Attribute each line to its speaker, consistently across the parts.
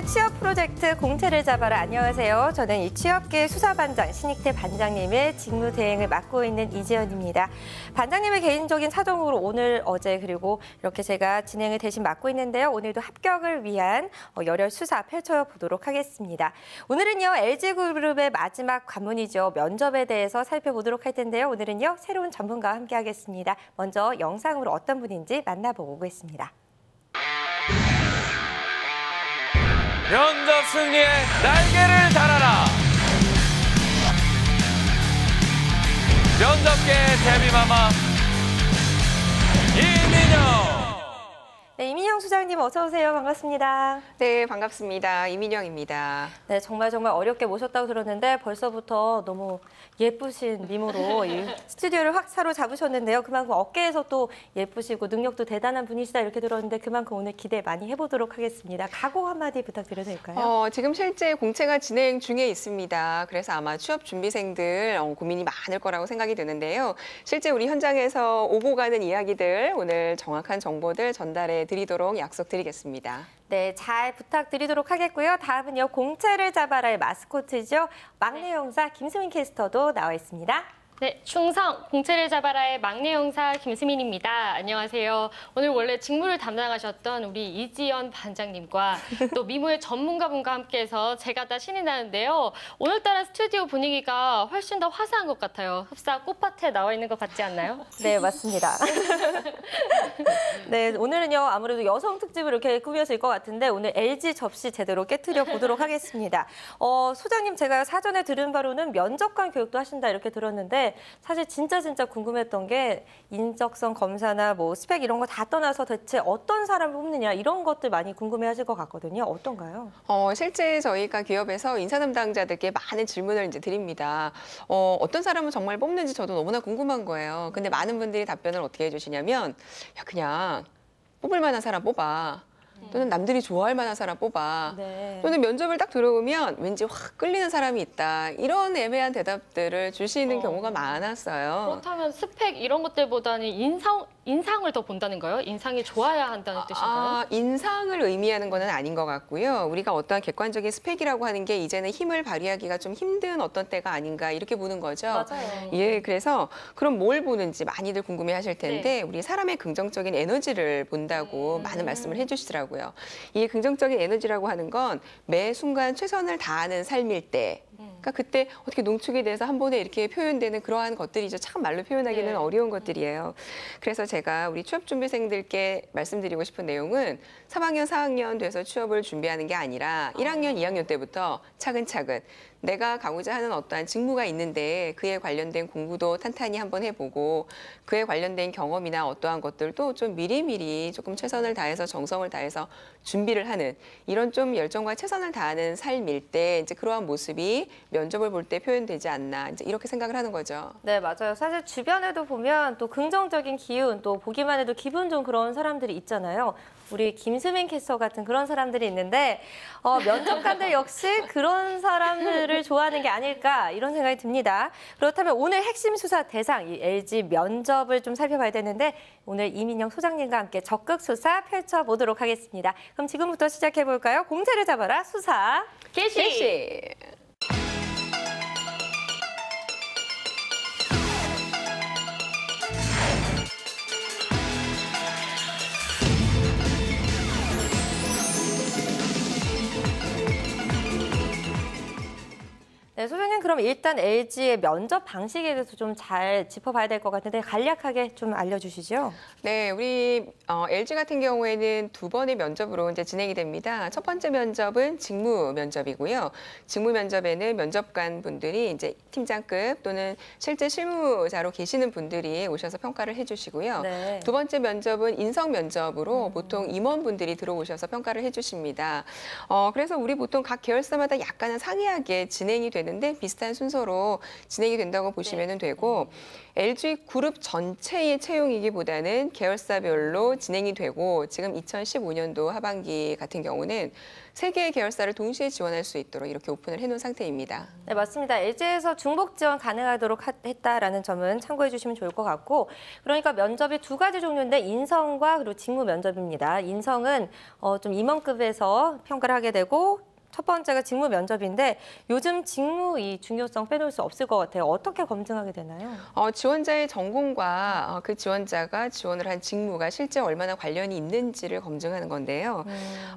Speaker 1: 취업 프로젝트 공채를 잡아라. 안녕하세요. 저는 이 취업계 수사반장 신익태 반장님의 직무 대행을 맡고 있는 이지연입니다. 반장님의 개인적인 사정으로 오늘, 어제 그리고 이렇게 제가 진행을 대신 맡고 있는데요. 오늘도 합격을 위한 열혈 수사 펼쳐보도록 하겠습니다. 오늘은요, LG그룹의 마지막 관문이죠. 면접에 대해서 살펴보도록 할 텐데요. 오늘은요, 새로운 전문가와 함께 하겠습니다. 먼저 영상으로 어떤 분인지 만나보고 오겠습니다.
Speaker 2: 면접 승리의 날개를 달아라. 면접계의 데뷔마마 이민영.
Speaker 1: 네, 이민영 소장님 어서 오세요. 반갑습니다.
Speaker 3: 네, 반갑습니다. 이민영입니다.
Speaker 1: 네, 정말 어렵게 모셨다고 들었는데 벌써부터 너무 예쁘신 미모로 이 스튜디오를 확 사로잡으셨는데요. 그만큼 어깨에서 또 예쁘시고 능력도 대단한 분이시다 이렇게 들었는데 그만큼 오늘 기대 많이 해보도록 하겠습니다. 각오 한마디 부탁드려도 될까요?
Speaker 3: 지금 실제 공채가 진행 중에 있습니다. 그래서 아마 취업 준비생들 고민이 많을 거라고 생각이 드는데요. 실제 우리 현장에서 오고 가는 이야기들 오늘 정확한 정보들 전달해 드리도록 약속드리겠습니다.
Speaker 1: 네, 잘 부탁드리도록 하겠고요. 다음은요, 공채를 잡아라의 마스코트죠. 막내 형사 김수민 캐스터도 나와 있습니다.
Speaker 4: 네, 충성 공채를 잡아라의 막내 형사 김수민입니다. 안녕하세요. 오늘 원래 직무를 담당하셨던 우리 이지연 반장님과 또 미모의 전문가분과 함께해서 제가 다 신이 나는데요. 오늘따라 스튜디오 분위기가 훨씬 더 화사한 것 같아요. 흡사 꽃밭에 나와 있는 것 같지 않나요?
Speaker 1: 네, 맞습니다. 네, 오늘은요, 아무래도 여성 특집을 이렇게 꾸몄을 것 같은데 오늘 LG 접시 제대로 깨트려 보도록 하겠습니다. 소장님, 제가 사전에 들은 바로는 면접관 교육도 하신다 이렇게 들었는데 사실 진짜 궁금했던 게 인적성 검사나 뭐 스펙 이런 거 다 떠나서 대체 어떤 사람을 뽑느냐 이런 것들 많이 궁금해하실 것 같거든요. 어떤가요?
Speaker 3: 실제 저희가 기업에서 인사 담당자들께 많은 질문을 이제 드립니다. 어떤 사람을 정말 뽑는지 저도 너무나 궁금한 거예요. 근데 많은 분들이 답변을 어떻게 해주시냐면 야, 그냥 뽑을 만한 사람 뽑아. 또는 남들이 좋아할 만한 사람 뽑아.
Speaker 1: 네.
Speaker 3: 또는 면접을 딱 들어오면 왠지 확 끌리는 사람이 있다. 이런 애매한 대답들을 주시는 경우가 많았어요.
Speaker 4: 그렇다면 스펙 이런 것들보다는 인상을 더 본다는 거예요? 인상이 좋아야 한다는 뜻인가요?
Speaker 3: 인상을 의미하는 건 아닌 것 같고요. 우리가 어떠한 객관적인 스펙이라고 하는 게 이제는 힘을 발휘하기가 좀 힘든 어떤 때가 아닌가 이렇게 보는 거죠.
Speaker 4: 맞아요.
Speaker 3: 예, 그래서 그럼 뭘 보는지 많이들 궁금해하실 텐데 우리 사람의 긍정적인 에너지를 본다고 많은 말씀을 해주시더라고요. 이 긍정적인 에너지라고 하는 건 매 순간 최선을 다하는 삶일 때 그러니까 그때 어떻게 농축이 돼서 한 번에 이렇게 표현되는 그러한 것들이죠. 참 말로 표현하기는
Speaker 4: 네.
Speaker 3: 어려운 것들이에요. 그래서 제가 우리 취업준비생들께 말씀드리고 싶은 내용은 3학년, 4학년 돼서 취업을 준비하는 게 아니라 1학년, 2학년 때부터 차근차근 내가 가고자 하는 어떠한 직무가 있는데 그에 관련된 공부도 탄탄히 한번 해보고 그에 관련된 경험이나 어떠한 것들도 좀 미리미리 조금 최선을 다해서 정성을 다해서 준비를 하는 이런 좀 열정과 최선을 다하는 삶일 때 이제 그러한 모습이 면접을 볼 때 표현되지 않나 이제 이렇게 생각을 하는 거죠.
Speaker 1: 네, 맞아요. 사실 주변에도 보면 또 긍정적인 기운, 또 보기만 해도 기분 좋은 그런 사람들이 있잖아요. 우리 김수민 캐스터 같은 그런 사람들이 있는데 면접관들 역시 그런 사람들을 좋아하는 게 아닐까 이런 생각이 듭니다. 그렇다면 오늘 핵심 수사 대상 이 LG 면접을 좀 살펴봐야 되는데 오늘 이민영 소장님과 함께 적극 수사 펼쳐보도록 하겠습니다. 그럼 지금부터 시작해볼까요? 공채를 잡아라 수사
Speaker 3: 개시!
Speaker 1: 네, 소장님 그럼 일단 LG의 면접 방식에 대해서 좀 잘 짚어봐야 될 것 같은데 간략하게 좀 알려주시죠.
Speaker 3: 네, 우리 LG 같은 경우에는 2번의 면접으로 이제 진행이 됩니다. 첫 번째 면접은 직무 면접이고요. 직무 면접에는 면접관 분들이 이제 팀장급 또는 실제 실무자로 계시는 분들이 오셔서 평가를 해주시고요.
Speaker 1: 네.
Speaker 3: 두 번째 면접은 인성 면접으로 보통 임원분들이 들어오셔서 평가를 해주십니다. 그래서 우리 보통 각 계열사마다 약간은 상이하게 진행이 되는데 되는데 비슷한 순서로 진행이 된다고 보시면 되고 LG 그룹 전체의 채용이기보다는 계열사별로 진행이 되고 지금 2015년도 하반기 같은 경우는 3개의 계열사를 동시에 지원할 수 있도록 이렇게 오픈을 해놓은 상태입니다.
Speaker 1: 네, 맞습니다. LG에서 중복 지원 가능하도록 했다라는 점은 참고해 주시면 좋을 것 같고, 그러니까 면접이 2가지 종류인데 인성과 그리고 직무 면접입니다. 인성은 좀 임원급에서 평가를 하게 되고, 첫 번째가 직무 면접인데 요즘 직무 이 중요성 빼놓을 수 없을 것 같아요. 어떻게 검증하게 되나요?
Speaker 3: 지원자의 전공과 그 지원자가 지원을 한 직무가 실제 얼마나 관련이 있는지를 검증하는 건데요.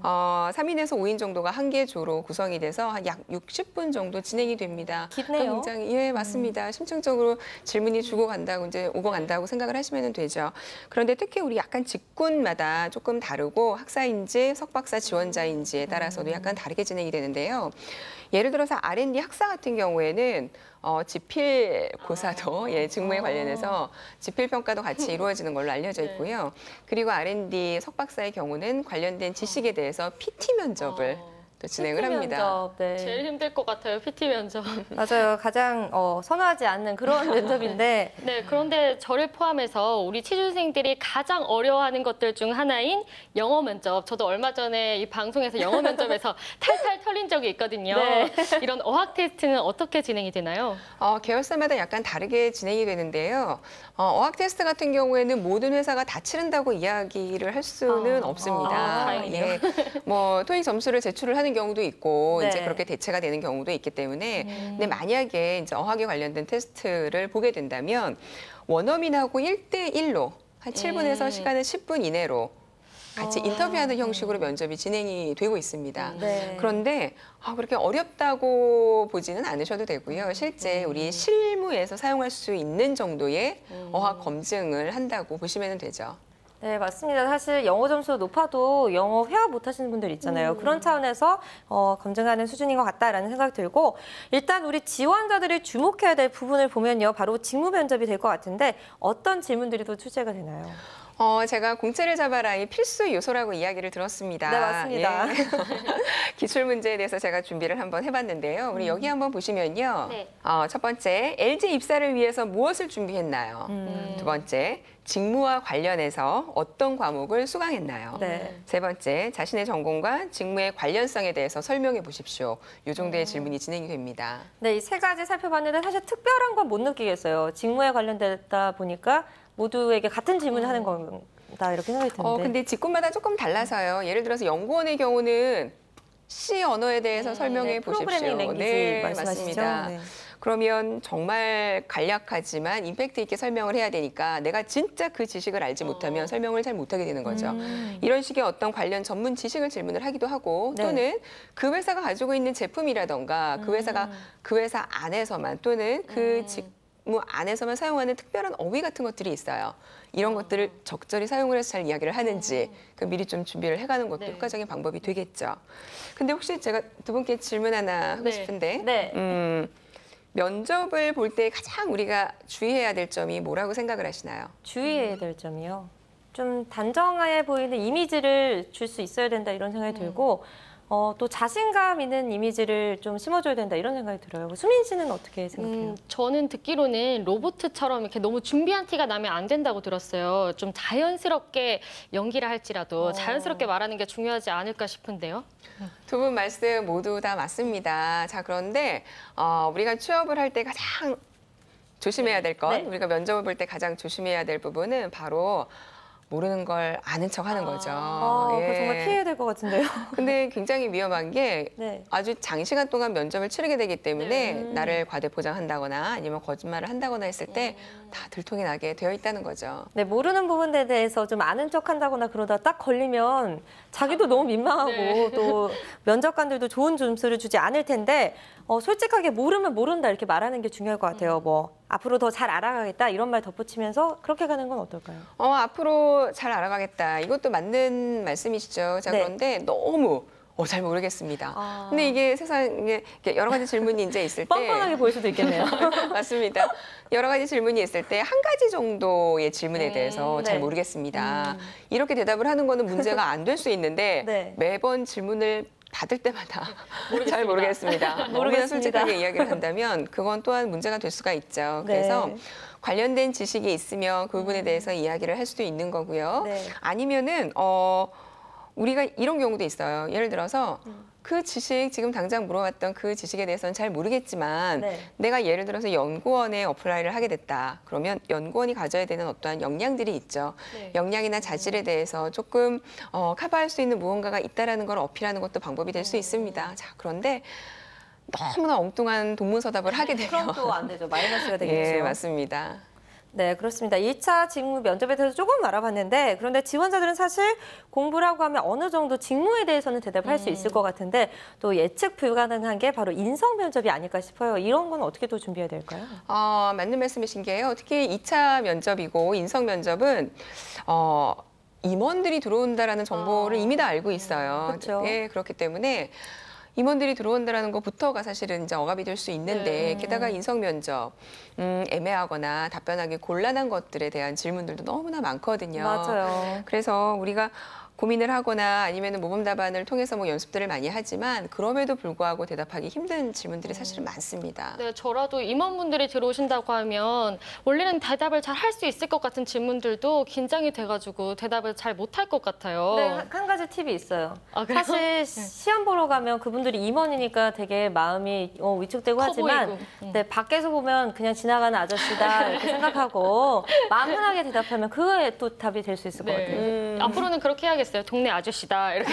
Speaker 3: 3인에서 5인 정도가 한 개 조로 구성이 돼서 한 약 60분 정도 진행이 됩니다.
Speaker 1: 깊네요.
Speaker 3: 굉장히 예, 맞습니다. 심층적으로 질문이 주고 간다고 이제 오고 간다고 생각을 하시면 되죠. 그런데 특히 우리 약간 직군마다 조금 다르고 학사인지 석박사 지원자인지에 따라서도 약간 다르게 진행이 되는데요. 예를 들어서 R&D 학사 같은 경우에는 지필 고사도 직무에 관련해서 지필 평가도 같이 이루어지는 걸로 알려져 있고요. 그리고 R&D 석박사의 경우는 관련된 지식에 대해서 PT 면접을 또 진행을
Speaker 1: PT
Speaker 3: 합니다.
Speaker 1: 면접, 네.
Speaker 4: 제일 힘들 것 같아요, PT 면접.
Speaker 1: 맞아요. 가장 선호하지 않는 그런 면접인데
Speaker 4: 네, 그런데 저를 포함해서 우리 취준생들이 가장 어려워하는 것들 중 하나인 영어 면접. 저도 얼마 전에 이 방송에서 영어 면접에서 탈탈 털린 적이 있거든요.
Speaker 1: 네.
Speaker 4: 이런 어학 테스트는 어떻게 진행이 되나요?
Speaker 3: 계열사마다 약간 다르게 진행이 되는데요. 어학 테스트 같은 경우에는 모든 회사가 다 치른다고 이야기를 할 수는 없습니다.
Speaker 4: 다행이네요.
Speaker 3: 예, 뭐 토익 점수를 제출을 하는 경우도 있고
Speaker 1: 네.
Speaker 3: 이제 그렇게 대체가 되는 경우도 있기 때문에 근데 만약에 이제 어학에 관련된 테스트를 보게 된다면 원어민하고 1대1로 한 7분에서 시간은 10분 이내로 같이 인터뷰하는 형식으로 면접이 진행이 되고 있습니다.
Speaker 1: 네.
Speaker 3: 그런데 그렇게 어렵다고 보지는 않으셔도 되고요. 실제 우리 실무에서 사용할 수 있는 정도의 어학 검증을 한다고 보시면 되죠.
Speaker 1: 네, 맞습니다. 사실 영어 점수 높아도 영어 회화 못 하시는 분들 있잖아요. 그런 차원에서 검증하는 수준인 것 같다라는 생각이 들고, 일단 우리 지원자들이 주목해야 될 부분을 보면요. 바로 직무 면접이 될 것 같은데 어떤 질문들이 또 출제가 되나요?
Speaker 3: 제가 공채를 잡아라의 필수 요소라고 이야기를 들었습니다.
Speaker 1: 네, 맞습니다.
Speaker 3: 예. 기출 문제에 대해서 제가 준비를 한번 해봤는데요. 우리 여기 한번 보시면요.
Speaker 4: 네.
Speaker 3: 첫 번째, LG 입사를 위해서 무엇을 준비했나요? 두 번째, 직무와 관련해서 어떤 과목을 수강했나요?
Speaker 1: 네.
Speaker 3: 세 번째, 자신의 전공과 직무의 관련성에 대해서 설명해 보십시오. 이 정도의 질문이 진행이 됩니다.
Speaker 1: 네, 이 3가지 살펴봤는데 사실 특별한 건 못 느끼겠어요. 직무에 관련되다 보니까 모두에게 같은 질문을 하는 거다 이렇게 생각이 드는데.
Speaker 3: 근데 직군마다 조금 달라서요. 예를 들어서 연구원의 경우는 C 언어에 대해서 설명해 보십시오.
Speaker 1: 프로그래밍 랭귀지 말씀하시죠?
Speaker 3: 맞습니다.
Speaker 1: 네.
Speaker 3: 그러면 정말 간략하지만 임팩트 있게 설명을 해야 되니까 내가 진짜 그 지식을 알지 못하면 설명을 잘 못하게 되는 거죠. 이런 식의 어떤 관련 전문 지식을 질문을 하기도 하고
Speaker 1: 네.
Speaker 3: 또는 그 회사가 가지고 있는 제품이라던가 그 회사가 그 회사 안에서만 또는 그 직무 안에서만 사용하는 특별한 어휘 같은 것들이 있어요. 이런 것들을 적절히 사용을 해서 잘 이야기를 하는지 미리 좀 준비를 해가는 것도
Speaker 4: 네.
Speaker 3: 효과적인 방법이 되겠죠. 근데 혹시 제가 두 분께 질문 하나 하고
Speaker 4: 네.
Speaker 3: 싶은데
Speaker 1: 네.
Speaker 3: 면접을 볼 때 가장 우리가 주의해야 될 점이 뭐라고 생각을 하시나요?
Speaker 1: 주의해야 될 점이요. 좀 단정해 보이는 이미지를 줄 수 있어야 된다 이런 생각이 들고, 또 자신감 있는 이미지를 좀 심어줘야 된다 이런 생각이 들어요. 수민 씨는 어떻게 생각해요?
Speaker 4: 저는 듣기로는 로봇처럼 이렇게 너무 준비한 티가 나면 안 된다고 들었어요. 좀 자연스럽게 연기를 할지라도 자연스럽게 말하는 게 중요하지 않을까 싶은데요.
Speaker 3: 두 분 말씀 모두 다 맞습니다. 자, 그런데 우리가 취업을 할 때 가장 조심해야 될 것,
Speaker 1: 네.
Speaker 3: 우리가 면접을 볼 때 가장 조심해야 될 부분은 바로 모르는 걸 아는 척 하는 거죠.
Speaker 1: 그거 정말 피해야 될 것 같은데요.
Speaker 3: 근데 굉장히 위험한 게
Speaker 1: 네.
Speaker 3: 아주 장시간 동안 면접을 치르게 되기 때문에
Speaker 1: 네.
Speaker 3: 나를 과대포장한다거나 아니면 거짓말을 한다거나 했을 때 다 들통이 나게 되어 있다는 거죠.
Speaker 1: 네, 모르는 부분에 대해서 좀 아는 척 한다거나 그러다 딱 걸리면 자기도 너무 민망하고
Speaker 4: 네.
Speaker 1: 또 면접관들도 좋은 점수를 주지 않을 텐데 솔직하게 모르면 모른다 이렇게 말하는 게 중요할 것 같아요. 뭐 앞으로 더 잘 알아가겠다 이런 말 덧붙이면서 그렇게 가는 건 어떨까요?
Speaker 3: 앞으로 잘 알아가겠다. 이것도 맞는 말씀이시죠. 자,
Speaker 1: 네.
Speaker 3: 그런데 너무 잘 모르겠습니다. 근데 이게 세상에 이렇게 여러 가지 질문이 이제 있을 때
Speaker 1: 뻔뻔하게 보일 수도 있겠네요.
Speaker 3: 맞습니다. 여러 가지 질문이 있을 때 한 가지 정도의 질문에 대해서 잘
Speaker 1: 네.
Speaker 3: 모르겠습니다. 이렇게 대답을 하는 거는 문제가 안 될 수 있는데
Speaker 1: 네.
Speaker 3: 매번 질문을 받을 때마다
Speaker 4: 모르겠습니다.
Speaker 3: 잘 모르겠습니다. 너무나
Speaker 1: 모르겠습니다.
Speaker 3: 솔직하게 이야기를 한다면 그건 또한 문제가 될 수가 있죠. 그래서
Speaker 1: 네.
Speaker 3: 관련된 지식이 있으면 그 부분에 대해서 이야기를 할 수도 있는 거고요.
Speaker 1: 네.
Speaker 3: 아니면은 우리가 이런 경우도 있어요. 예를 들어서 그 지식, 지금 당장 물어봤던 그 지식에 대해서는 잘 모르겠지만
Speaker 1: 네.
Speaker 3: 내가 예를 들어서 연구원에 어플라이를 하게 됐다. 그러면 연구원이 가져야 되는 어떠한 역량들이 있죠.
Speaker 4: 네.
Speaker 3: 역량이나 자질에 대해서 조금 커버할 수 있는 무언가가 있다라는 걸 어필하는 것도 방법이 될 수 있습니다. 자, 그런데 너무나 엉뚱한 동문서답을 하게 되면
Speaker 1: 그럼 또 안 되죠. 마이너스가 되겠죠.
Speaker 3: 예, 맞습니다.
Speaker 1: 네, 그렇습니다. 2차 직무 면접에 대해서 조금 알아봤는데 그런데 지원자들은 사실 공부라고 하면 어느 정도 직무에 대해서는 대답할 수 있을 것 같은데 또 예측 불가능한 게 바로 인성 면접이 아닐까 싶어요. 이런 건 어떻게 또 준비해야 될까요?
Speaker 3: 맞는 말씀이신 게요. 특히 2차 면접이고 인성 면접은 임원들이 들어온다라는 정보를 이미 다 알고 있어요.
Speaker 1: 그렇죠.
Speaker 3: 예, 그렇기 때문에 임원들이 들어온다라는 것부터가 사실은 이제 억압이 될 수 있는데
Speaker 4: 네.
Speaker 3: 게다가 인성 면접 애매하거나 답변하기 곤란한 것들에 대한 질문들도 너무나 많거든요.
Speaker 1: 맞아요.
Speaker 3: 그래서 우리가 고민을 하거나 아니면 모범 답안을 통해서 뭐 연습들을 많이 하지만 그럼에도 불구하고 대답하기 힘든 질문들이 사실은 많습니다.
Speaker 4: 네, 저라도 임원분들이 들어오신다고 하면 원래는 대답을 잘 할 수 있을 것 같은 질문들도 긴장이 돼가지고 대답을 잘 못할 것 같아요.
Speaker 1: 네, 한 가지 팁이 있어요.
Speaker 4: 아, 그래요?
Speaker 1: 사실 시험 보러 가면 그분들이 임원이니까 되게 마음이 위축되고
Speaker 4: 커
Speaker 1: 하지만
Speaker 4: 보이고.
Speaker 1: 네, 밖에서 보면 그냥 지나가는 아저씨다 이렇게 생각하고 마음 편하게 대답하면 그거에 또 답이 될 수 있을 것 같아요.
Speaker 4: 네. 앞으로는 그렇게 해야겠어요. 동네 아저씨다 이렇게.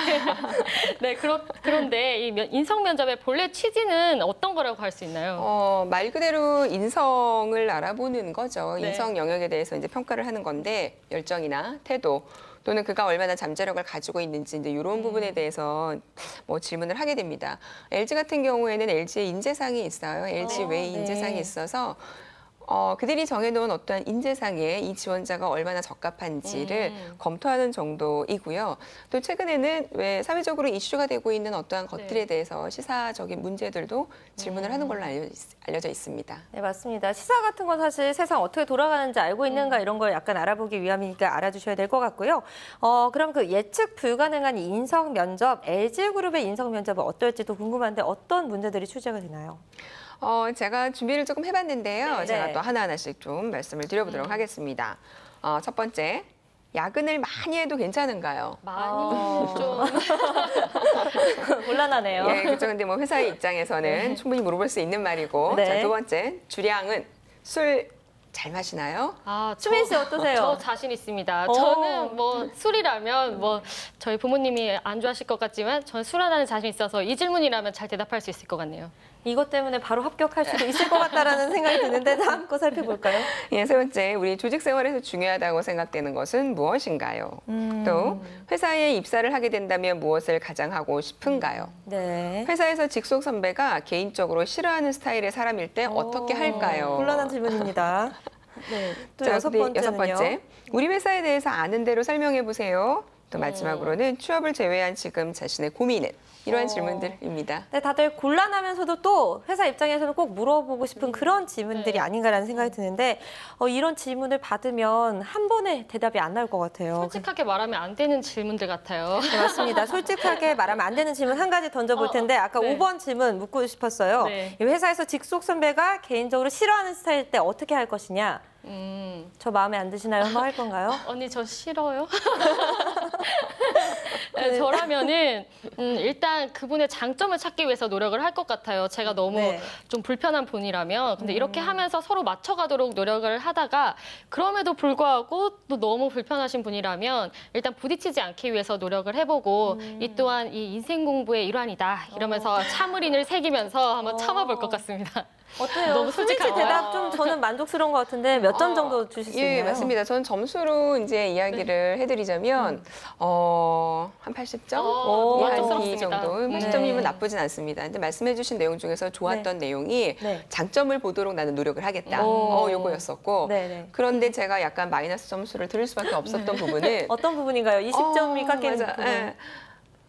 Speaker 4: 네, 그런데 이 인성 면접의 본래 취지는 어떤 거라고 할 수 있나요?
Speaker 3: 말 그대로 인성을 알아보는 거죠.
Speaker 4: 네.
Speaker 3: 인성 영역에 대해서 이제 평가를 하는 건데 열정이나 태도 또는 그가 얼마나 잠재력을 가지고 있는지 이제 이런 부분에 대해서 뭐 질문을 하게 됩니다. LG 같은 경우에는 LG의 인재상이 있어요. LG 웨이
Speaker 1: 네.
Speaker 3: 인재상이 있어서 그들이 정해놓은 어떠한 인재상에 이 지원자가 얼마나 적합한지를 검토하는 정도이고요. 또 최근에는 왜 사회적으로 이슈가 되고 있는 어떠한 것들에 대해서 시사적인 문제들도 질문을 하는 걸로 알려져 있습니다.
Speaker 1: 네, 맞습니다. 시사 같은 건 사실 세상 어떻게 돌아가는지 알고 있는가 이런 걸 약간 알아보기 위함이니까 알아주셔야 될 것 같고요. 그럼 그 예측 불가능한 인성 면접, LG그룹의 인성 면접은 어떨지도 궁금한데 어떤 문제들이 출제가 되나요?
Speaker 3: 제가 준비를 조금 해봤는데요.
Speaker 1: 네.
Speaker 3: 제가 또 하나하나씩 좀 말씀을 드려보도록 하겠습니다. 첫 번째, 야근을 많이 해도 괜찮은가요?
Speaker 4: 많이 좀.
Speaker 1: 곤란하네요.
Speaker 3: 예, 그렇죠. 근데 뭐 회사의 입장에서는 충분히 물어볼 수 있는 말이고.
Speaker 1: 네.
Speaker 3: 자, 두 번째, 주량은 술 잘 마시나요?
Speaker 1: 수민 씨 어떠세요?
Speaker 4: 저 자신 있습니다.
Speaker 1: 오.
Speaker 4: 저는 뭐 술이라면 뭐 저희 부모님이 안 좋아하실 것 같지만 저는 술 하나는 자신 있어서 이 질문이라면 잘 대답할 수 있을 것 같네요.
Speaker 1: 이것 때문에 바로 합격할 수도 있을 것 같다라는 생각이 드는데 다음 거 살펴볼까요?
Speaker 3: 예, 세 번째, 우리 조직 생활에서 중요하다고 생각되는 것은 무엇인가요? 또 회사에 입사를 하게 된다면 무엇을 가장 하고 싶은가요?
Speaker 1: 네.
Speaker 3: 회사에서 직속 선배가 개인적으로 싫어하는 스타일의 사람일 때 어떻게 할까요?
Speaker 1: 곤란한 질문입니다. 네. 또
Speaker 3: 자,
Speaker 1: 여섯
Speaker 3: 근데
Speaker 1: 번째는요.
Speaker 3: 여섯 번째, 우리 회사에 대해서 아는 대로 설명해 보세요. 또 마지막으로는 취업을 제외한 지금 자신의 고민은 이러한 질문들입니다.
Speaker 1: 네, 다들 곤란하면서도 또 회사 입장에서는 꼭 물어보고 싶은 그런 질문들이 아닌가라는 생각이 드는데 이런 질문을 받으면 한 번에 대답이 안 나올 것 같아요.
Speaker 4: 솔직하게 말하면 안 되는 질문들 같아요.
Speaker 1: 네, 맞습니다. 솔직하게 말하면 안 되는 질문 한 가지 던져볼 텐데 아까
Speaker 4: 네.
Speaker 1: 5번 질문 묻고 싶었어요.
Speaker 4: 네.
Speaker 1: 이 회사에서 직속 선배가 개인적으로 싫어하는 스타일 때 어떻게 할 것이냐. 저 마음에 안 드시나요? 한번 할 건가요?
Speaker 4: 언니 저 싫어요. 네, 저라면은 일단 그분의 장점을 찾기 위해서 노력을 할 것 같아요. 제가 너무
Speaker 1: 네.
Speaker 4: 좀 불편한 분이라면 근데 이렇게 하면서 서로 맞춰가도록 노력을 하다가 그럼에도 불구하고 또 너무 불편하신 분이라면 일단 부딪히지 않기 위해서 노력을 해보고 이 또한 이 인생 공부의 일환이다 이러면서 참을인을 새기면서 한번 참아볼 것 같습니다.
Speaker 1: 어때요?
Speaker 4: 너무
Speaker 1: 수민 씨
Speaker 4: 솔직하다.
Speaker 1: 대답 좀 저는 만족스러운 것 같은데 몇 점 정도 주실 수 있나요?
Speaker 3: 예, 맞습니다. 저는 점수로 이제 이야기를 해드리자면 한 80점?
Speaker 1: 오,
Speaker 3: 한
Speaker 4: 만족스럽습니다.
Speaker 3: 2 정도.
Speaker 1: 네.
Speaker 3: 80점이면 나쁘진 않습니다. 근데 말씀해주신 내용 중에서 좋았던 내용이
Speaker 1: 네.
Speaker 3: 장점을 보도록 나는 노력을 하겠다.
Speaker 1: 오.
Speaker 3: 요거였었고.
Speaker 1: 네네.
Speaker 3: 그런데 제가 약간 마이너스 점수를 들을 수밖에 없었던 부분은
Speaker 1: 어떤 부분인가요? 20점이 깎이는
Speaker 3: 맞아.
Speaker 1: 부분.
Speaker 3: 예.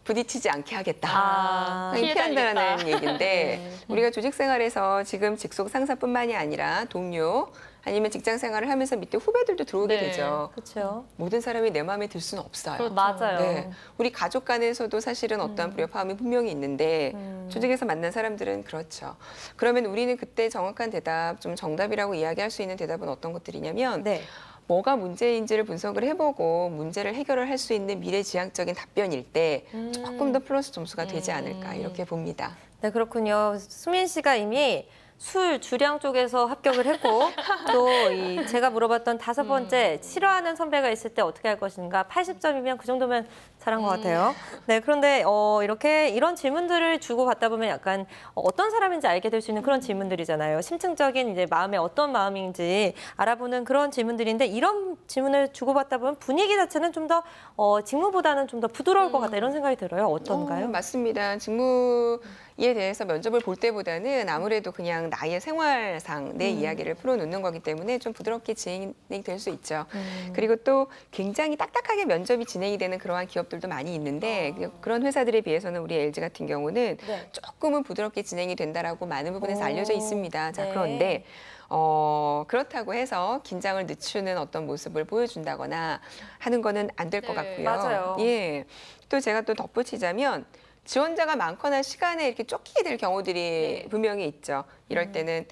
Speaker 3: 부딪히지 않게 하겠다.
Speaker 1: 아,
Speaker 3: 피한다는
Speaker 4: 피해야겠다.
Speaker 3: 얘기인데 우리가 조직 생활에서 지금 직속 상사뿐만이 아니라 동료 아니면 직장 생활을 하면서 밑에 후배들도 들어오게
Speaker 4: 네.
Speaker 3: 되죠.
Speaker 1: 그렇죠.
Speaker 3: 모든 사람이 내 마음에 들 수는 없어요.
Speaker 4: 그렇죠.
Speaker 1: 맞아요.
Speaker 3: 네. 우리 가족 간에서도 사실은 어떤 불협화음이 분명히 있는데 조직에서 만난 사람들은 그렇죠. 그러면 우리는 그때 정확한 대답, 좀 정답이라고 이야기할 수 있는 대답은 어떤 것들이냐면
Speaker 1: 네.
Speaker 3: 뭐가 문제인지를 분석을 해보고 문제를 해결을 할 수 있는 미래지향적인 답변일 때 조금 더 플러스 점수가 되지 않을까 이렇게 봅니다.
Speaker 1: 네, 그렇군요. 수민 씨가 이미 술 주량 쪽에서 합격을 했고 또 이 제가 물어봤던 5번째 싫어하는 선배가 있을 때 어떻게 할 것인가 80점이면 그 정도면 잘한 것 같아요. 네, 그런데 이렇게 이런 질문들을 주고 받다 보면 약간 어떤 사람인지 알게 될 수 있는 그런 질문들이잖아요. 심층적인 이제 마음에 어떤 마음인지 알아보는 그런 질문들인데 이런 질문을 주고 받다 보면 분위기 자체는 좀 더 직무보다는 좀 더 부드러울 것 같다 이런 생각이 들어요. 어떤가요?
Speaker 3: 맞습니다. 직무에 대해서 면접을 볼 때보다는 아무래도 그냥 나의 생활상 내 이야기를 풀어놓는 거기 때문에 좀 부드럽게 진행이 될 수 있죠. 그리고 또 굉장히 딱딱하게 면접이 진행이 되는 그러한 기업들도 많이 있는데 그런 회사들에 비해서는 우리 LG 같은 경우는
Speaker 1: 네.
Speaker 3: 조금은 부드럽게 진행이 된다라고 많은 부분에서
Speaker 1: 오,
Speaker 3: 알려져 있습니다. 자,
Speaker 1: 네.
Speaker 3: 그런데 그렇다고 해서 긴장을 늦추는 어떤 모습을 보여준다거나 하는 거는 안 될 것
Speaker 4: 네,
Speaker 3: 같고요.
Speaker 1: 맞아요.
Speaker 3: 예. 또 제가 또 덧붙이자면 지원자가 많거나 시간에 이렇게 쫓기게 될 경우들이
Speaker 4: 네.
Speaker 3: 분명히 있죠. 이럴 때는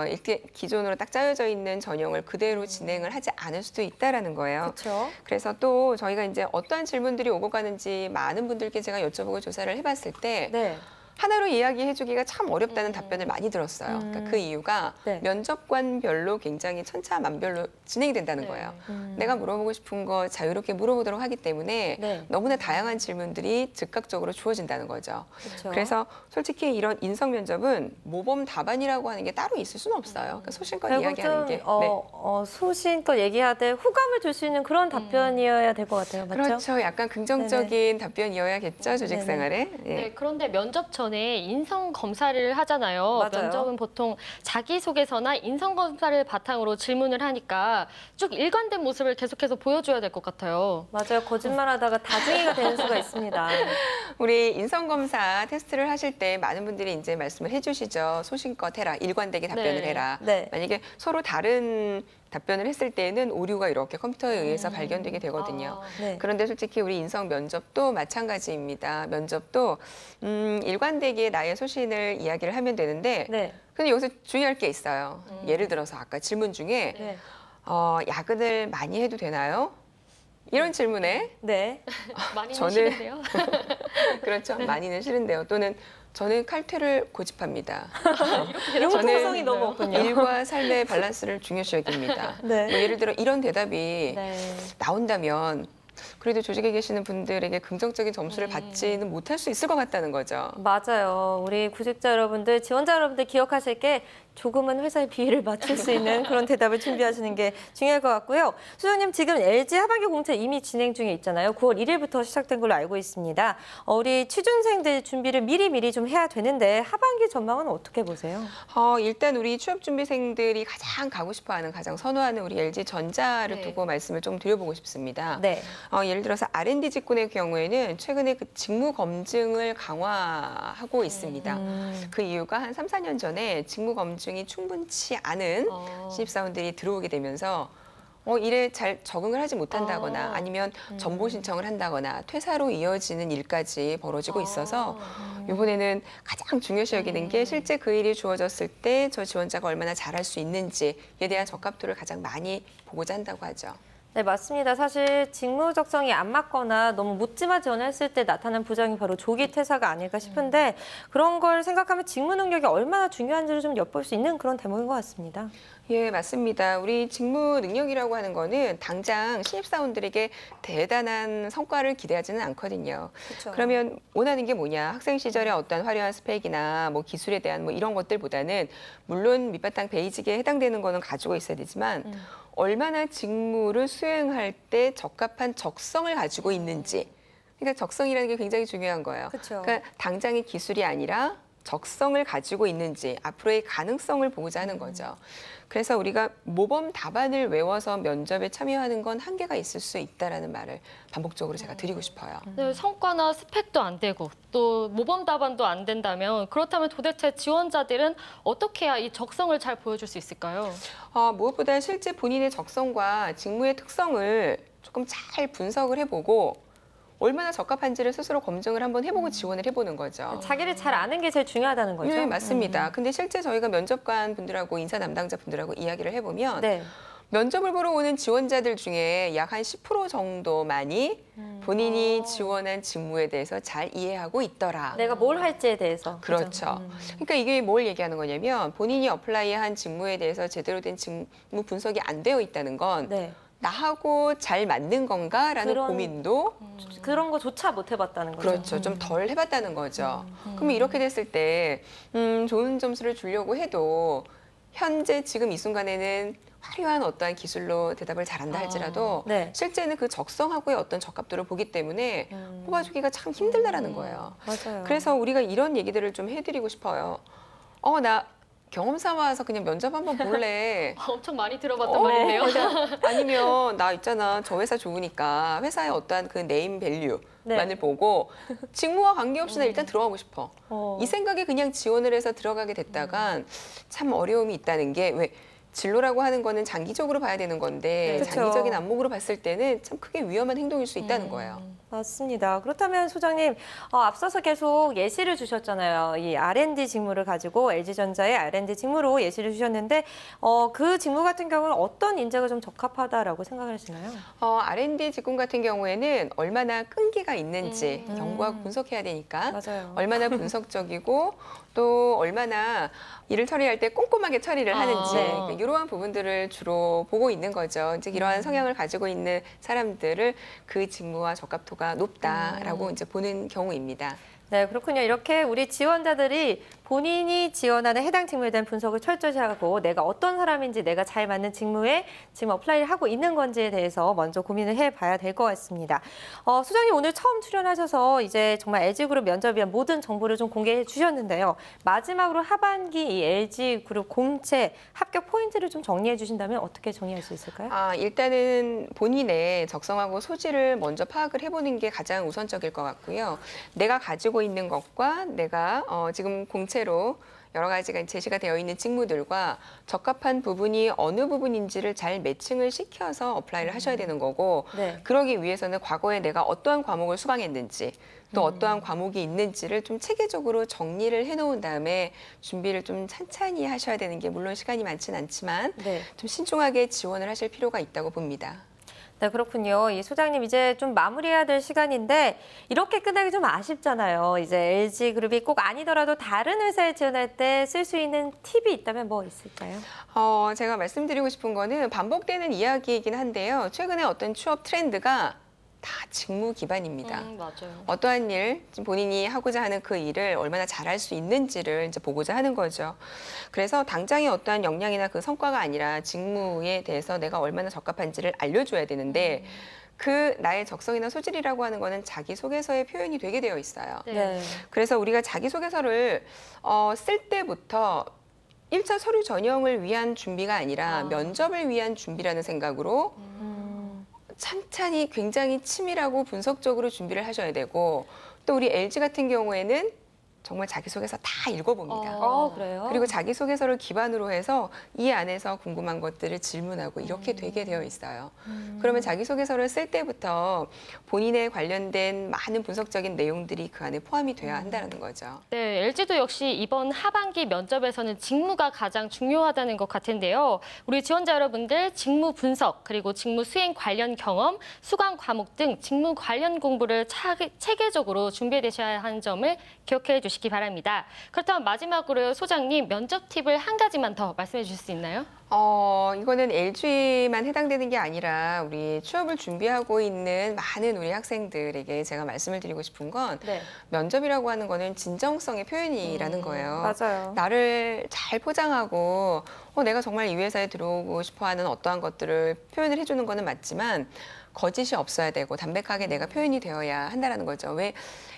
Speaker 3: 이렇게 기존으로 딱 짜여져 있는 전형을 그대로 진행을 하지 않을 수도 있다라는 거예요.
Speaker 1: 그렇죠.
Speaker 3: 그래서 또 저희가 이제 어떠한 질문들이 오고 가는지 많은 분들께 제가 여쭤보고 조사를 해봤을 때
Speaker 1: 네.
Speaker 3: 하나로 이야기해주기가 참 어렵다는 답변을 많이 들었어요. 그러니까 그 이유가
Speaker 1: 네.
Speaker 3: 면접관별로 굉장히 천차만별로 진행이 된다는
Speaker 4: 네.
Speaker 3: 거예요. 내가 물어보고 싶은 거 자유롭게 물어보도록 하기 때문에
Speaker 1: 네.
Speaker 3: 너무나 다양한 질문들이 즉각적으로 주어진다는 거죠.
Speaker 1: 그렇죠.
Speaker 3: 그래서 솔직히 이런 인성 면접은 모범 답안이라고 하는 게 따로 있을 수는 없어요. 그러니까 소신껏
Speaker 1: 결국
Speaker 3: 이야기하는
Speaker 1: 좀
Speaker 3: 게. 네.
Speaker 1: 소신껏 얘기하되 호감을 줄 수 있는 그런 답변이어야 될 것 같아요. 맞죠?
Speaker 3: 그렇죠. 약간 긍정적인 답변이어야겠죠. 조직
Speaker 1: 네네.
Speaker 3: 생활에. 예.
Speaker 4: 네, 그런데 면접 전에 인성 검사를 하잖아요.
Speaker 1: 맞아요.
Speaker 4: 면접은 보통 자기소개서나 인성 검사를 바탕으로 질문을 하니까 쭉 일관된 모습을 계속해서 보여줘야 될 것 같아요.
Speaker 1: 맞아요. 거짓말하다가 다중이가 되는 수가 있습니다.
Speaker 3: 우리 인성검사 테스트를 하실 때 많은 분들이 이제 말씀을 해주시죠. 소신껏 해라. 일관되게 답변을
Speaker 4: 네.
Speaker 3: 해라.
Speaker 1: 네.
Speaker 3: 만약에 서로 다른 답변을 했을 때는 오류가 이렇게 컴퓨터에 의해서 발견되게 되거든요.
Speaker 1: 네.
Speaker 3: 그런데 솔직히 우리 인성 면접도 마찬가지입니다. 면접도 일관되게 나의 소신을 이야기를 하면 되는데
Speaker 1: 네.
Speaker 3: 근데 여기서 주의할 게 있어요. 예를 들어서 아까 질문 중에
Speaker 1: 네.
Speaker 3: 야근을 많이 해도 되나요? 이런 질문에
Speaker 1: 네.
Speaker 4: 많이
Speaker 3: 저는-
Speaker 4: 싫은데요.
Speaker 3: 그렇죠. 많이는 싫은데요. 또는 저는 칼퇴를 고집합니다.
Speaker 1: 융통성이 너무 없군요.
Speaker 3: 일과 삶의 밸런스를 중요시 여깁니다.
Speaker 1: 네.
Speaker 3: 뭐 예를 들어 이런 대답이
Speaker 1: 네.
Speaker 3: 나온다면 그래도 조직에 계시는 분들에게 긍정적인 점수를 받지는 못할 수 있을 것 같다는 거죠.
Speaker 1: 맞아요. 우리 구직자 여러분들, 지원자 여러분들 기억하실 게 조금은 회사의 비위를 맞출 수 있는 그런 대답을 준비하시는 게 중요할 것 같고요. 수정님 지금 LG 하반기 공채 이미 진행 중에 있잖아요. 9월 1일부터 시작된 걸로 알고 있습니다. 우리 취준생들 준비를 미리 좀 해야 되는데 하반기 전망은 어떻게 보세요?
Speaker 3: 일단 우리 취업준비생들이 가장 가고 싶어하는, 가장 선호하는 우리 LG전자를
Speaker 4: 네.
Speaker 3: 두고 말씀을 좀 드려보고 싶습니다.
Speaker 1: 네.
Speaker 3: 예를 들어서 R&D 직군의 경우에는 최근에 그 직무 검증을 강화하고 있습니다. 그 이유가 한 3, 4년 전에 직무 검증이 충분치 않은 신입사원들이 들어오게 되면서 일에 잘 적응을 하지 못한다거나 아니면 전보 신청을 한다거나 퇴사로 이어지는 일까지 벌어지고 있어서 이번에는 가장 중요시 여기는 게 실제 그 일이 주어졌을 때 저 지원자가 얼마나 잘할 수 있는지에 대한 적합도를 가장 많이 보고자 한다고 하죠.
Speaker 1: 네, 맞습니다. 사실 직무 적성이 안 맞거나 너무 묻지마 지원했을 때 나타난 부정이 바로 조기 퇴사가 아닐까 싶은데 그런 걸 생각하면 직무 능력이 얼마나 중요한지를 좀 엿볼 수 있는 그런 대목인 것 같습니다.
Speaker 3: 예, 맞습니다. 우리 직무 능력이라고 하는 거는 당장 신입사원들에게 대단한 성과를 기대하지는 않거든요.
Speaker 1: 그렇죠.
Speaker 3: 그러면 원하는 게 뭐냐? 학생 시절에 어떤 화려한 스펙이나 뭐 기술에 대한 뭐 이런 것들보다는 물론 밑바탕 베이직에 해당되는 거는 가지고 있어야 되지만 얼마나 직무를 수행할 때 적합한 적성을 가지고 있는지. 그러니까 적성이라는 게 굉장히 중요한 거예요.
Speaker 1: 그렇죠.
Speaker 3: 그러니까 당장의 기술이 아니라 적성을 가지고 있는지 앞으로의 가능성을 보고자 하는 거죠. 그래서 우리가 모범 답안을 외워서 면접에 참여하는 건 한계가 있을 수 있다라는 말을 반복적으로 제가 드리고 싶어요.
Speaker 4: 네, 성과나 스펙도 안 되고 또 모범 답안도 안 된다면 그렇다면 도대체 지원자들은 어떻게 해야 이 적성을 잘 보여줄 수 있을까요?
Speaker 3: 무엇보다 실제 본인의 적성과 직무의 특성을 조금 잘 분석을 해보고 얼마나 적합한지를 스스로 검증을 한번 해보고 지원을 해보는 거죠.
Speaker 1: 자기를 잘 아는 게 제일 중요하다는 거죠.
Speaker 3: 네, 맞습니다. 근데 실제 저희가 면접관 분들하고 인사 담당자 분들하고 이야기를 해보면
Speaker 1: 네.
Speaker 3: 면접을 보러 오는 지원자들 중에 약 한 10% 정도만이 본인이 지원한 직무에 대해서 잘 이해하고 있더라.
Speaker 1: 내가 뭘 할지에 대해서.
Speaker 3: 그렇죠. 그러니까 이게 뭘 얘기하는 거냐면 본인이 어플라이한 직무에 대해서 제대로 된 직무 분석이 안 되어 있다는 건
Speaker 1: 네.
Speaker 3: 나하고 잘 맞는 건가라는
Speaker 1: 그런-
Speaker 3: 고민도
Speaker 1: 그런 거조차 못 해봤다는 거죠.
Speaker 3: 그렇죠. 좀 덜 해봤다는 거죠. 그러면 이렇게 됐을 때 좋은 점수를 주려고 해도 현재 지금 이 순간에는 화려한 어떠한 기술로 대답을 잘한다 할지라도
Speaker 1: 네.
Speaker 3: 실제는 그 적성하고의 어떤 적합도를 보기 때문에 뽑아주기가 참 힘들다라는 거예요.
Speaker 1: 맞아요.
Speaker 3: 그래서 우리가 이런 얘기들을 좀 해드리고 싶어요. 나 경험 삼아서 그냥 면접 한번 볼래.
Speaker 4: 엄청 많이 들어봤단 말이네요.
Speaker 3: 아니면 나 있잖아. 저 회사 좋으니까 회사의 어떠한 그 네임 밸류만을
Speaker 1: 네.
Speaker 3: 보고 직무와 관계없이 나 일단 들어가고 싶어. 이 생각에 그냥 지원을 해서 들어가게 됐다간 참 어려움이 있다는 게 왜 진로라고 하는 거는 장기적으로 봐야 되는 건데
Speaker 1: 그쵸.
Speaker 3: 장기적인 안목으로 봤을 때는 참 크게 위험한 행동일 수 있다는 거예요.
Speaker 1: 맞습니다. 그렇다면 소장님, 앞서서 계속 예시를 주셨잖아요. 이 R&D 직무를 가지고 LG전자의 R&D 직무로 예시를 주셨는데 그 직무 같은 경우는 어떤 인재가 좀 적합하다라고 생각을 하시나요?
Speaker 3: R&D 직군 같은 경우에는 얼마나 끈기가 있는지 연구하고 분석해야 되니까
Speaker 1: 맞아요.
Speaker 3: 얼마나 분석적이고 또 얼마나 일을 처리할 때 꼼꼼하게 처리를 하는지
Speaker 1: 네.
Speaker 3: 이러한 부분들을 주로 보고 있는 거죠. 즉 이러한 성향을 가지고 있는 사람들을 그 직무와 적합도가 높다라고 이제 보는 경우입니다.
Speaker 1: 네, 그렇군요. 이렇게 우리 지원자들이 본인이 지원하는 해당 직무에 대한 분석을 철저히 하고 내가 어떤 사람인지 내가 잘 맞는 직무에 지금 어플라이를 하고 있는 건지에 대해서 먼저 고민을 해봐야 될 것 같습니다. 소장님 오늘 처음 출연하셔서 이제 정말 LG그룹 면접에 대한 모든 정보를 좀 공개해 주셨는데요. 마지막으로 하반기 이 LG그룹 공채 합격 포인트를 좀 정리해 주신다면 어떻게 정리할 수 있을까요?
Speaker 3: 일단은 본인의 적성하고 소질을 먼저 파악을 해보는 게 가장 우선적일 것 같고요. 내가 가지고 있는 것과 내가 지금 공채로 여러 가지가 제시가 되어 있는 직무들과 적합한 부분이 어느 부분인지를 잘 매칭을 시켜서 어플라이를 하셔야 되는 거고
Speaker 1: 네.
Speaker 3: 그러기 위해서는 과거에 내가 어떠한 과목을 수강했는지 또 어떠한 과목이 있는지를 좀 체계적으로 정리를 해놓은 다음에 준비를 좀 찬찬히 하셔야 되는 게 물론 시간이 많지는 않지만
Speaker 1: 네.
Speaker 3: 좀 신중하게 지원을 하실 필요가 있다고 봅니다.
Speaker 1: 네, 그렇군요. 이 소장님 이제 좀 마무리해야 될 시간인데 이렇게 끝나기 좀 아쉽잖아요. 이제 LG그룹이 꼭 아니더라도 다른 회사에 지원할 때 쓸 수 있는 팁이 있다면 뭐 있을까요?
Speaker 3: 제가 말씀드리고 싶은 거는 반복되는 이야기이긴 한데요. 최근에 어떤 취업 트렌드가 다 직무 기반입니다.
Speaker 4: 맞아요.
Speaker 3: 어떠한 일, 지금 본인이 하고자 하는 그 일을 얼마나 잘할 수 있는지를 이제 보고자 하는 거죠. 그래서 당장의 어떠한 역량이나 그 성과가 아니라 직무에 대해서 내가 얼마나 적합한지를 알려줘야 되는데 그 나의 적성이나 소질이라고 하는 거는 자기소개서에 표현이 되게 되어 있어요.
Speaker 4: 네.
Speaker 3: 그래서 우리가 자기소개서를 쓸 때부터 1차 서류 전형을 위한 준비가 아니라 면접을 위한 준비라는 생각으로 찬찬히 굉장히 치밀하고 분석적으로 준비를 하셔야 되고 또 우리 LG 같은 경우에는 정말 자기소개서 다 읽어봅니다.
Speaker 1: 그래요?
Speaker 3: 그리고 자기소개서를 기반으로 해서 이 안에서 궁금한 것들을 질문하고 이렇게 되게 되어 있어요. 그러면 자기소개서를 쓸 때부터 본인에 관련된 많은 분석적인 내용들이 그 안에 포함이 돼야 한다는 거죠.
Speaker 4: 네, LG도 역시 이번 하반기 면접에서는 직무가 가장 중요하다는 것 같은데요. 우리 지원자 여러분들 직무 분석 그리고 직무 수행 관련 경험, 수강 과목 등 직무 관련 공부를 체계적으로 준비해 두셔야 하는 점을 기억해 주시기 바랍니다. 그렇다면 마지막으로 소장님 면접 팁을 한 가지만 더 말씀해 주실 수 있나요?
Speaker 3: 이거는 LG만 해당되는 게 아니라 우리 취업을 준비하고 있는 많은 우리 학생들에게 제가 말씀을 드리고 싶은 건
Speaker 1: 네.
Speaker 3: 면접이라고 하는 거는 진정성의 표현이라는 거예요.
Speaker 1: 맞아요.
Speaker 3: 나를 잘 포장하고 내가 정말 이 회사에 들어오고 싶어하는 어떠한 것들을 표현을 해주는 거는 맞지만 거짓이 없어야 되고 담백하게 내가 표현이 되어야 한다는 거죠. 왜?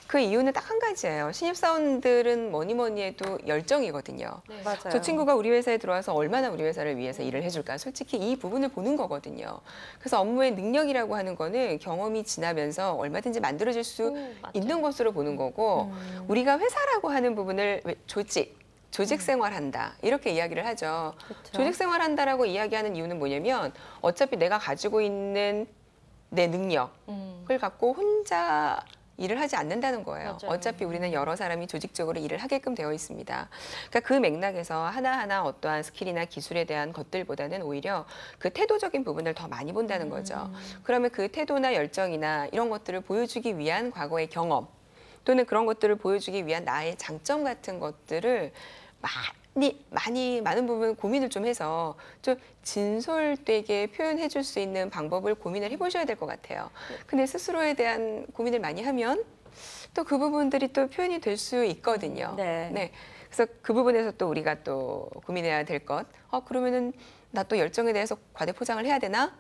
Speaker 3: 그 이유는 딱 한 가지예요. 신입사원들은 뭐니 해도 열정이거든요.
Speaker 4: 네.
Speaker 1: 맞아요.
Speaker 3: 저 친구가 우리 회사에 들어와서 얼마나 우리 회사를 위해서 일을 해줄까. 솔직히 이 부분을 보는 거거든요. 그래서 업무의 능력이라고 하는 거는 경험이 지나면서 얼마든지 만들어질 수
Speaker 4: 맞아요.
Speaker 3: 있는 것으로 보는 거고 우리가 회사라고 하는 부분을 조직 생활한다 이렇게 이야기를 하죠.
Speaker 1: 그렇죠.
Speaker 3: 조직 생활한다라고 이야기하는 이유는 뭐냐면 어차피 내가 가지고 있는 내 능력을 갖고 혼자 일을 하지 않는다는 거예요.
Speaker 4: 맞아요.
Speaker 3: 어차피 우리는 여러 사람이 조직적으로 일을 하게끔 되어 있습니다. 그러니까 그 맥락에서 하나하나 어떠한 스킬이나 기술에 대한 것들보다는 오히려 그 태도적인 부분을 더 많이 본다는 거죠. 그러면 그 태도나 열정이나 이런 것들을 보여주기 위한 과거의 경험 또는 그런 것들을 보여주기 위한 나의 장점 같은 것들을 많은 부분 고민을 좀 해서 좀 진솔되게 표현해 줄 수 있는 방법을 고민을 해보셔야 될 것 같아요. 근데 스스로에 대한 고민을 많이 하면 또 그 부분들이 또 표현이 될 수 있거든요.
Speaker 1: 네.
Speaker 3: 그래서 그 부분에서 또 우리가 또 고민해야 될 것. 그러면은 나 또 열정에 대해서 과대 포장을 해야 되나?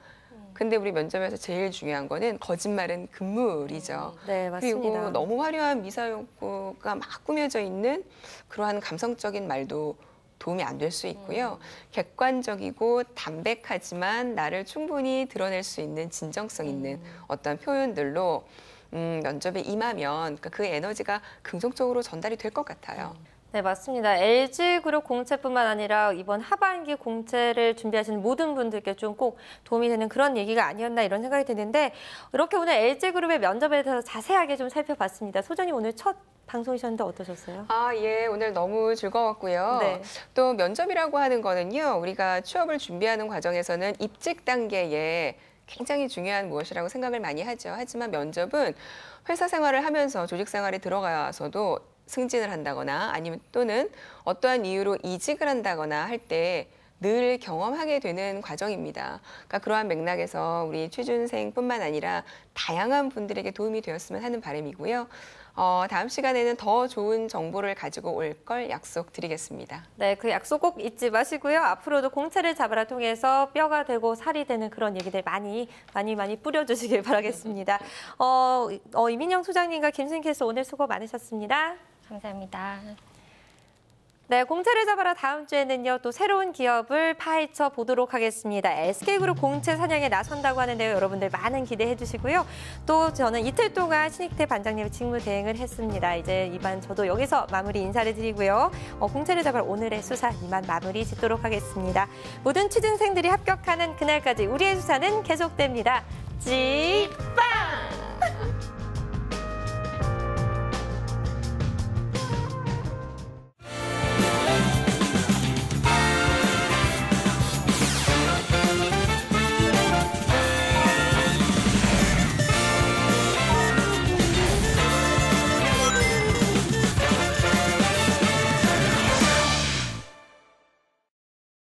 Speaker 3: 근데 우리 면접에서 제일 중요한 거는 거짓말은 금물이죠.
Speaker 1: 네, 맞습니다.
Speaker 3: 그리고 너무 화려한 미사여구가 막 꾸며져 있는 그러한 감성적인 말도 도움이 안 될 수 있고요. 객관적이고 담백하지만 나를 충분히 드러낼 수 있는 진정성 있는 어떤 표현들로 면접에 임하면 그 에너지가 긍정적으로 전달이 될 것 같아요.
Speaker 1: 네, 맞습니다. LG그룹 공채뿐만 아니라 이번 하반기 공채를 준비하시는 모든 분들께 좀 꼭 도움이 되는 그런 얘기가 아니었나 이런 생각이 드는데 이렇게 오늘 LG그룹의 면접에 대해서 자세하게 좀 살펴봤습니다. 소장님 오늘 첫 방송이셨는데 어떠셨어요?
Speaker 3: 예, 오늘 너무 즐거웠고요.
Speaker 1: 네.
Speaker 3: 또 면접이라고 하는 거는요, 우리가 취업을 준비하는 과정에서는 입직 단계에 굉장히 중요한 무엇이라고 생각을 많이 하죠. 하지만 면접은 회사 생활을 하면서 조직 생활에 들어가서도 승진을 한다거나 아니면 또는 어떠한 이유로 이직을 한다거나 할 때 늘 경험하게 되는 과정입니다. 그러니까 그러한 맥락에서 우리 취준생뿐만 아니라 다양한 분들에게 도움이 되었으면 하는 바람이고요. 다음 시간에는 더 좋은 정보를 가지고 올 걸 약속드리겠습니다.
Speaker 1: 네, 그 약속 꼭 잊지 마시고요. 앞으로도 공채를 잡아라 통해서 뼈가 되고 살이 되는 그런 얘기들 많이 뿌려주시길 바라겠습니다. 이민영 소장님과 김승희 캐스터 오늘 수고 많으셨습니다.
Speaker 4: 감사합니다.
Speaker 1: 네, 공채를 잡아라 다음 주에는요 또 새로운 기업을 파헤쳐 보도록 하겠습니다. SK그룹 공채 사냥에 나선다고 하는데요. 여러분들 많은 기대해 주시고요. 또 저는 이틀 동안 신익태 반장님의 직무 대행을 했습니다. 이제 이만 저도 여기서 마무리 인사를 드리고요. 공채를 잡아라 오늘의 수사 이만 마무리 짓도록 하겠습니다. 모든 취준생들이 합격하는 그날까지 우리의 수사는 계속됩니다. 찌빠!